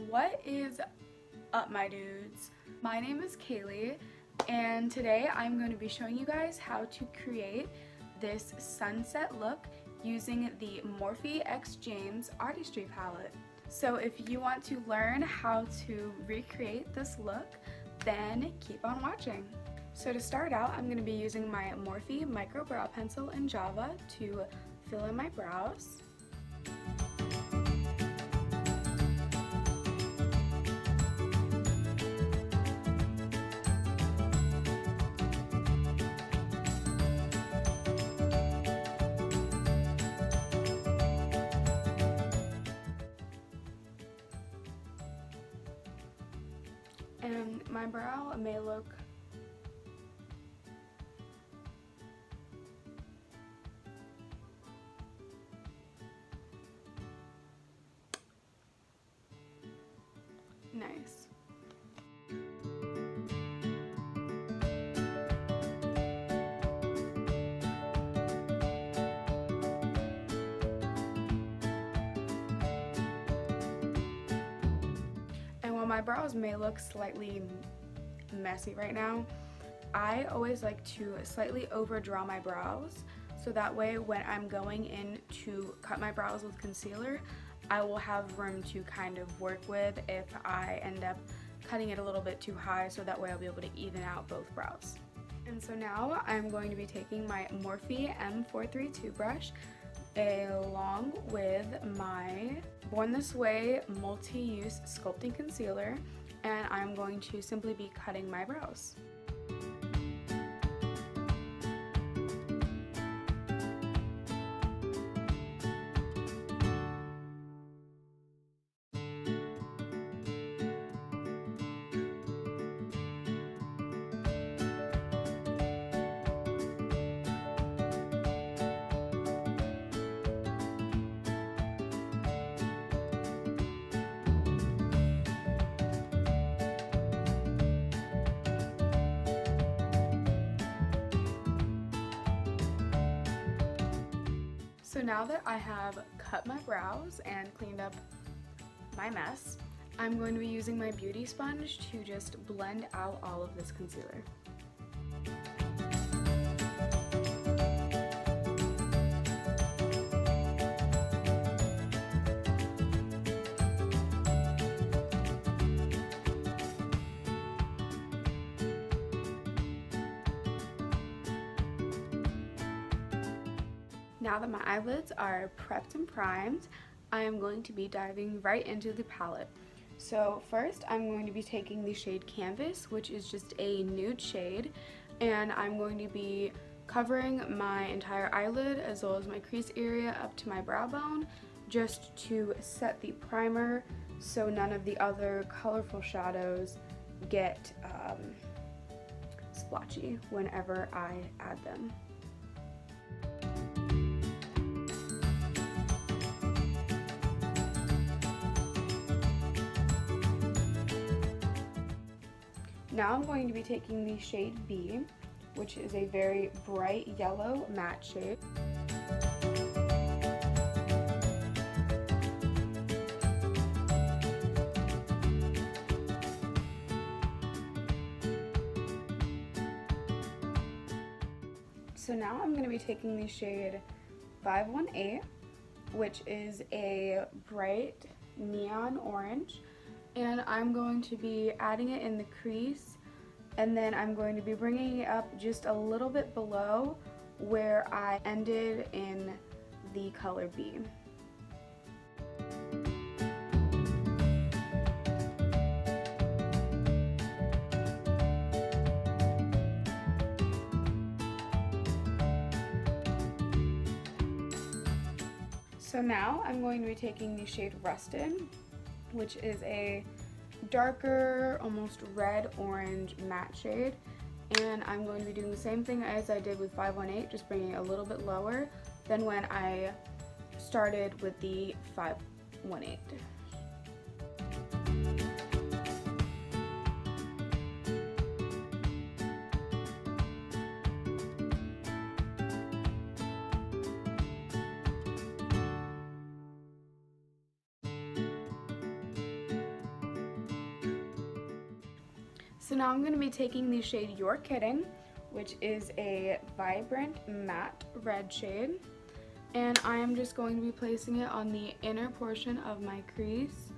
What is up, my dudes? My name is Kaylee, and today I'm going to be showing you guys how to create this sunset look using the Morphe X James Artistry palette. So if you want to learn how to recreate this look, then keep on watching. So to start out, I'm going to be using my Morphe Micro Brow Pencil in Java to fill in my brows. And my brow may look nice. And while my brows may look slightly messy right now, I always like to slightly overdraw my brows so that way when I'm going in to cut my brows with concealer, I will have room to kind of work with if I end up cutting it a little bit too high, so that way I'll be able to even out both brows. And so now I'm going to be taking my Morphe M432 brush along with my Born This Way multi-use sculpting concealer, and I'm going to simply be cutting my brows. So now that I have cut my brows and cleaned up my mess, I'm going to be using my beauty sponge to just blend out all of this concealer. Now that my eyelids are prepped and primed, I am going to be diving right into the palette. So first I'm going to be taking the shade Canvas, which is just a nude shade, and I'm going to be covering my entire eyelid as well as my crease area up to my brow bone, just to set the primer so none of the other colorful shadows get splotchy whenever I add them. Now I'm going to be taking the shade B, which is a very bright yellow matte shade. So now I'm going to be taking the shade 518, which is a bright neon orange, and I'm going to be adding it in the crease, and then I'm going to be bringing it up just a little bit below where I ended in the color B. So now I'm going to be taking the shade Rusted, which is a darker, almost red-orange matte shade, and I'm going to be doing the same thing as I did with 518, just bringing it a little bit lower than when I started with the 518. So now I'm going to be taking the shade You're Kidding, which is a vibrant matte red shade, and I am just going to be placing it on the inner portion of my crease.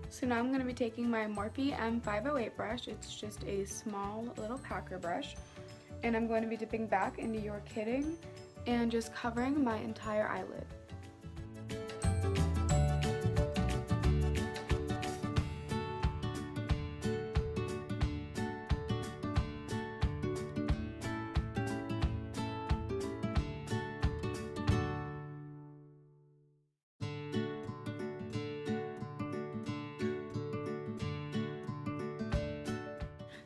So now I'm going to be taking my Morphe M508 brush. It's just a small little packer brush, and I'm going to be dipping back into You're Kidding and just covering my entire eyelid.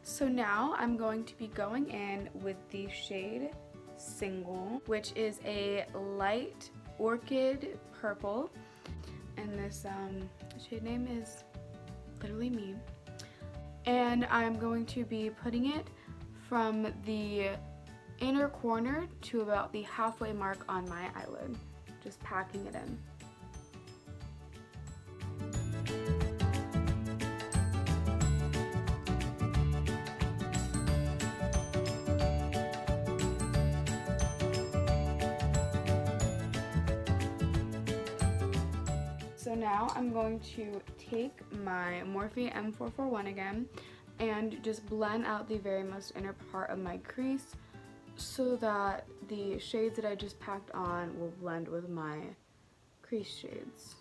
So now I'm going to be going in with the shade Single, which is a light orchid purple, and this shade name is literally me. And I'm going to be putting it from the inner corner to about the halfway mark on my eyelid, just packing it in. So now I'm going to take my Morphe M441 again and just blend out the very most inner part of my crease so that the shades that I just packed on will blend with my crease shades.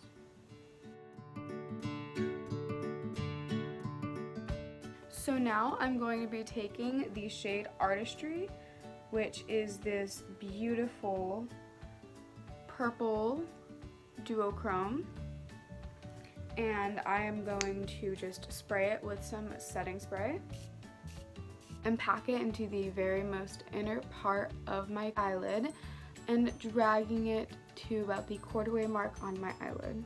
So now I'm going to be taking the shade Artistry, which is this beautiful purple duochrome, and I am going to just spray it with some setting spray and pack it into the very most inner part of my eyelid and dragging it to about the quarter-way mark on my eyelid.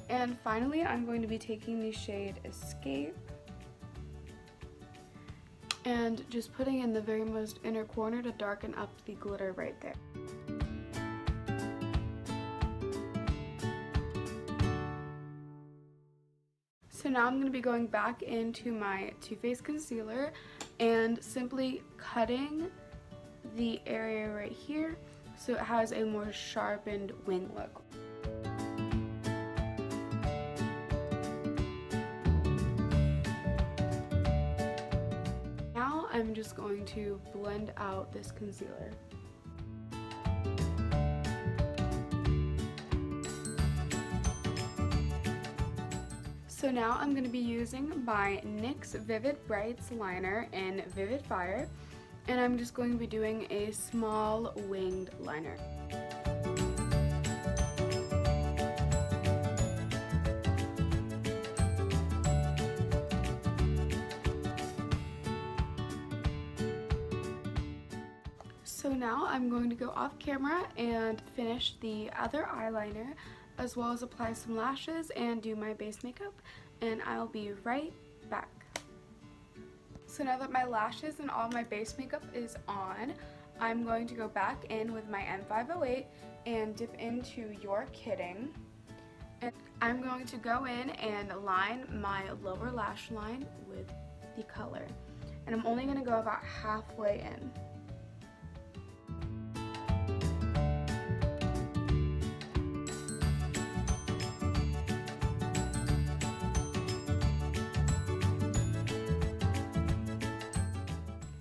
And finally, I'm going to be taking the shade Escape and just putting in the very most inner corner to darken up the glitter right there. So now I'm going to be going back into my Too Faced concealer and simply cutting the area right here so it has a more sharpened wing look. I'm just going to blend out this concealer. So now I'm going to be using my NYX Vivid Brights liner in Vivid Fire, and I'm just going to be doing a small winged liner. So now I'm going to go off camera and finish the other eyeliner, as well as apply some lashes and do my base makeup, and I'll be right back. So now that my lashes and all my base makeup is on, I'm going to go back in with my M508 and dip into You're Kidding. And I'm going to go in and line my lower lash line with the color. And I'm only going to go about halfway in.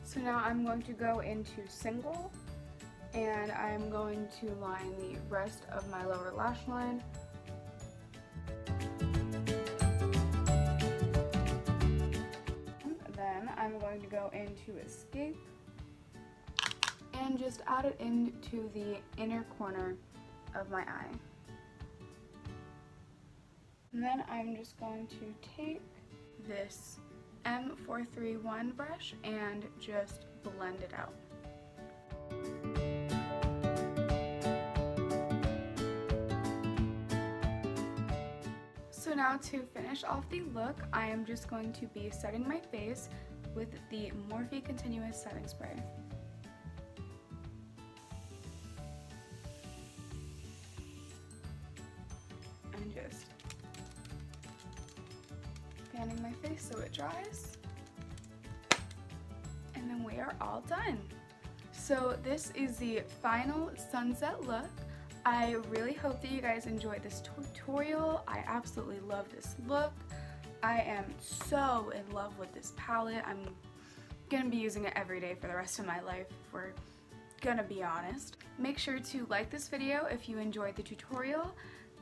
So now I'm going to go into Single, and I'm going to line the rest of my lower lash line. Then I'm going to go into Escape and just add it into the inner corner of my eye. And then I'm just going to take this M431 brush and just blend it out. now to finish off the look, I am just going to be setting my face with the Morphe Continuous Setting Spray. And just fanning my face so it dries. And then we are all done. So this is the final sunset look. I really hope that you guys enjoyed this tutorial. I absolutely love this look. I am so in love with this palette. I'm gonna be using it every day for the rest of my life, if we're gonna be honest. Make sure to like this video if you enjoyed the tutorial,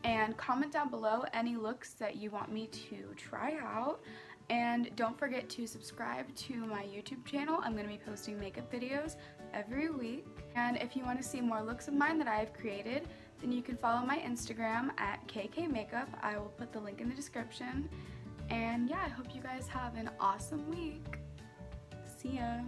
and comment down below any looks that you want me to try out. And don't forget to subscribe to my YouTube channel. I'm going to be posting makeup videos every week. And if you want to see more looks of mine that I have created, then you can follow my Instagram at kkmakeup. I will put the link in the description. And yeah, I hope you guys have an awesome week. See ya!